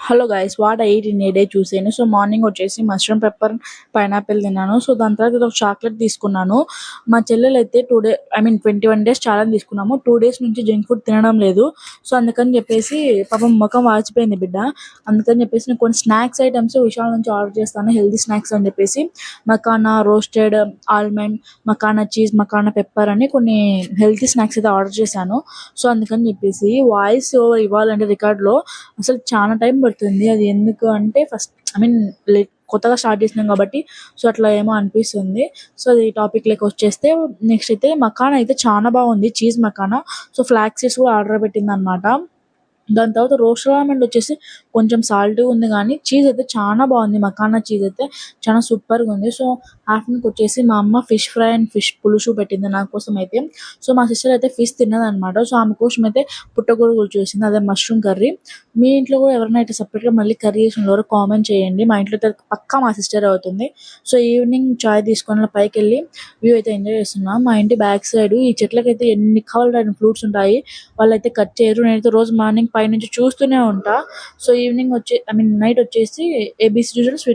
Hello guys, what I eat in a day చూసాను. So morning వచ్చేసి mushroom pepper pineapple తిన్నాను. So దాని తర్వాత ఒక చాక్లెట్ తీసుకున్నాను. మా చెల్లెలు అయితే 21 days ఛాలెంజ్ తీసుకున్నాము. 2 days నుంచి జంక్ ఫుడ్ తినడం లేదు. సో అందుకని చెప్పేసి పాపం ముఖం వాచిపోయింది బిడ్డ. అందుకని చెప్పేసి నేను కొన్ని స్నాక్స్ ఐటమ్స్ విశాల్ నుంచి ఆర్డర్ చేస్తాను, హెల్తీ స్నాక్స్ అని చెప్పేసి. Makhana roasted almond, makhana cheese, makhana pepper అని కొన్ని హెల్తీ స్నాక్స్ అయితే ఆర్డర్ చేశాను. సో అందుకని చెప్పేసి వాయిస్ ఓవర్ ఇవ్వాలంటే రికార్డ్లో అసలు చాలా టైం పడుతుంది. అది ఎందుకు అంటే ఫస్ట్ కొత్తగా స్టార్ట్ చేసినాం కాబట్టి సో అట్లా ఏమో అనిపిస్తుంది. సో అది టాపిక్ లెక్క వచ్చేస్తే నెక్స్ట్ అయితే మకానా అయితే చాలా బాగుంది, cheese makhana. So flax seeds కూడా ఆర్డర్ పెట్టింది అనమాట. దాని తర్వాత రోస్ట్ ఆల్మండ్ వచ్చేసి కొంచెం సాల్ట్ ఉంది, కానీ చీజ్ అయితే చాలా బాగుంది. మకానా చీజ్ అయితే చాలా సూపర్గా ఉంది. సో ఆఫ్టర్నూన్కి వచ్చేసి మా అమ్మ ఫిష్ ఫ్రై అండ్ ఫిష్ పులుసు పెట్టింది నా కోసం అయితే. సో మా సిస్టర్ అయితే ఫిష్ తిన్నదనమాట. సో ఆమె కోసం అయితే పుట్టగొడుగులు చూసింది, అదే మష్రూమ్ కర్రీ. మీ ఇంట్లో కూడా ఎవరైనా అయితే సపరేట్గా మళ్ళీ కర్రీ చేసిన వాళ్ళు కామెంట్ చేయండి. మా ఇంట్లో అయితే పక్కా మా సిస్టర్ అవుతుంది. సో ఈవినింగ్ చాయ్ తీసుకొని పైకి వెళ్ళి వ్యూ అయితే ఎంజాయ్ చేస్తున్నాం. మా ఇంటి బ్యాక్ సైడ్ ఈ చెట్లకైతే ఎన్ని కావాలంటే ఫ్రూట్స్ ఉంటాయి, వాళ్ళైతే కట్ చేయరు. నేనైతే రోజు మార్నింగ్ పై నుంచి చూస్తూనే ఉంటా. సో ఈవినింగ్ నైట్ వచ్చేసి ఏబిసి స్వీట్